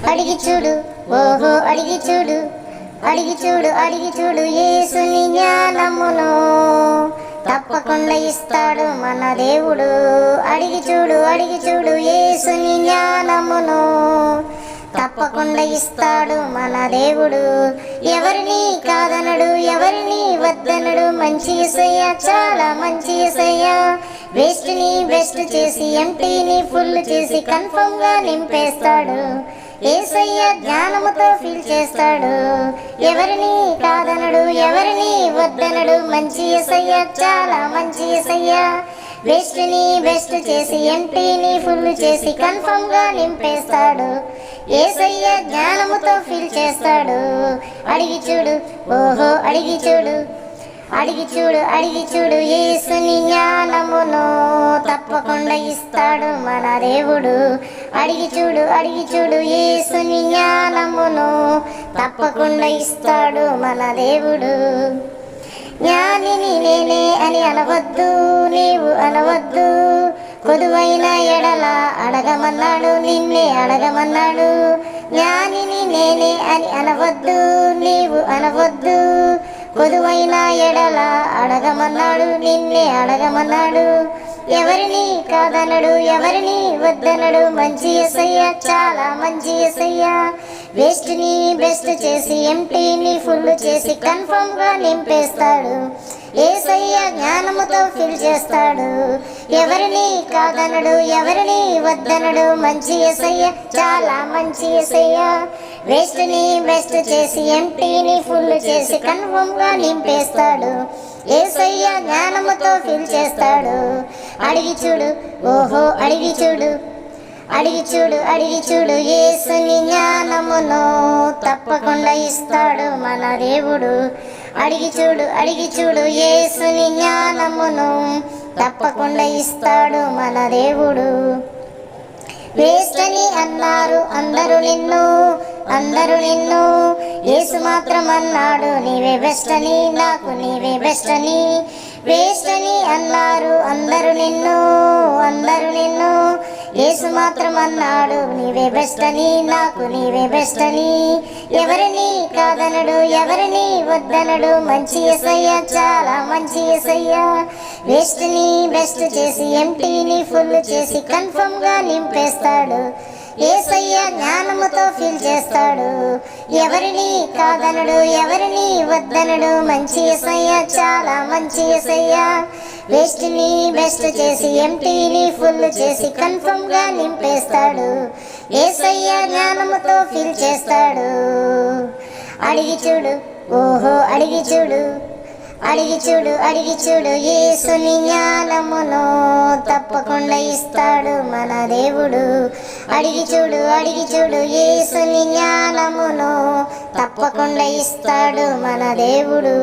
అడిగి చూడు, ఓహో అడిగి చూడు, అడిగి చూడు, అడిగి చూడు యేసుని జ్ఞానమును తప్పకుండా ఇస్తాడు మన దేవుడు. అడిగి చూడు, అడిగి చూడు యేసుని జ్ఞానమును తప్పకుండా ఇస్తాడు మన దేవుడు. ఎవరిని కాదనడు, ఎవరిని వద్దనడు, మంచి యేసయ్య, చాలా మంచి యేసయ్య. వేస్ట్ ని బెస్ట్ చేసి ఎంటీని ఫుల్ చేసి కన్ఫర్మ్ గా నింపేస్తాడు. యేసయ్య జ్ఞానముతో ఫీల్ చేస్తాడు. ఎవరిని కాదనడు, ఎవరిని వద్దనడు, మంచి యేసయ్య, చాలా మంచి యేసయ్య. వేస్ట్ ని బెస్ట్ చేసి ఎంటీని ఫుల్ చేసి కన్ఫర్మ్ గా నింపేస్తాడు. యేసయ్య జ్ఞానముతో ఫీల్ చేస్తాడు. అడిగి చూడు, ఓహో అడిగి చూడు, అడిగి చూడు, అడిగి చూడు యేసుని జ్ఞానమును తప్పకుండా ఇస్తాడు మన దేవుడు. అడిగి చూడు, అడిగి చూడు యేసుని జ్ఞానమును తప్పకుండా ఇస్తాడు మన దేవుడు. జ్ఞానిని నేనే అని అనవద్దు, నీవు అనవద్దు, కొదువైన ఎడల అడగమన్నాడు, నిన్నే అడగమన్నాడు. జ్ఞానిని నేనే అని అనవద్దు, నీవు అనవద్దు, కొదువైన ఎడల అడగమన్నాడు, నిన్నే అడగమన్నాడు. ఎవరిని కాదనడు, ఎవరిని వద్దనడు, మంచి యేసయ్య, చాలా మంచి యేసయ్య. వేస్ట్ ని బెస్ట్ చేసి ఎంటీని ఫుల్ చేసి కన్ఫర్మ్ గా నింపేస్తాడు. యేసయ్య జ్ఞానముతో ఫిల్ చేస్తాడు. ఎవరిని కాదనడు, ఎవరిని వద్దనడు, మంచి యేసయ్య, చాలా మంచి యేసయ్య. వేస్ట్ ని బెస్ట్ చేసి ఎంటీని ఫుల్ చేసి కన్ఫర్మ్ గా నింపేస్తాడు. యేసయ్య జ్ఞానముతో ఫిల్ చేస్తాడు. అడిగి చూడు, ఓహో అడిగి చూడు, అడిగి చూడు, అడిగి చూడు యేసుని జ్ఞానమును తప్పకుండా ఇస్తాడు మన దేవుడు. అడిగి చూడు, అడిగి చూడు యేసుని జ్ఞానమును తప్పకుండా ఇస్తాడు మన దేవుడు. వేస్ట్ అని అన్నారు అందరూ నిన్ను, అందరూ నిన్ను, యేసు మాత్రం అన్నాడు నీవే బెస్ట్ అని, నాకు నీవే బెస్ట్ అని. వేస్ట్ అని అన్నారు అందరూ నిన్ను, అందరూ నిన్ను, యేసు మాత్రం అన్నాడు నీవే బెస్ట్ అని, నాకు నీవే బెస్ట్ అని. ఎవరిని కాదనడు, ఎవరిని వద్దనడు, మంచి యేసయ్య, చాలా మంచి యేసయ్య. వేస్ట్ ని బెస్ట్ చేసి ఎంటీని ఫుల్ చేసి కన్ఫర్మ్ గా నింపేస్తాడు. యేసయ్య జ్ఞానముతో ఫీల్ చేస్తాడు. ఎవరిని కాదనడు, ఎవరిని వద్దనడు, మంచి యేసయ్య, చాలా మంచి యేసయ్య. వేస్ట్ ని బెస్ట్ చేసి ఎంటీని ఫుల్ చేసి కన్ఫర్మ్ గా నింపేస్తాడు. యేసయ్య జ్ఞానముతో ఫీల్ చేస్తాడు. అడిగి చూడు, ఓహో అడిగి చూడు, అడిగి చూడు, అడిగి చూడు యేసుని జ్ఞానమును తప్పకుండా ఇస్తాడు మన దేవుడు. అడిగి చూడు, అడిగి చూడు యేసుని జ్ఞానమును తప్పకుండా ఇస్తాడు మన దేవుడు.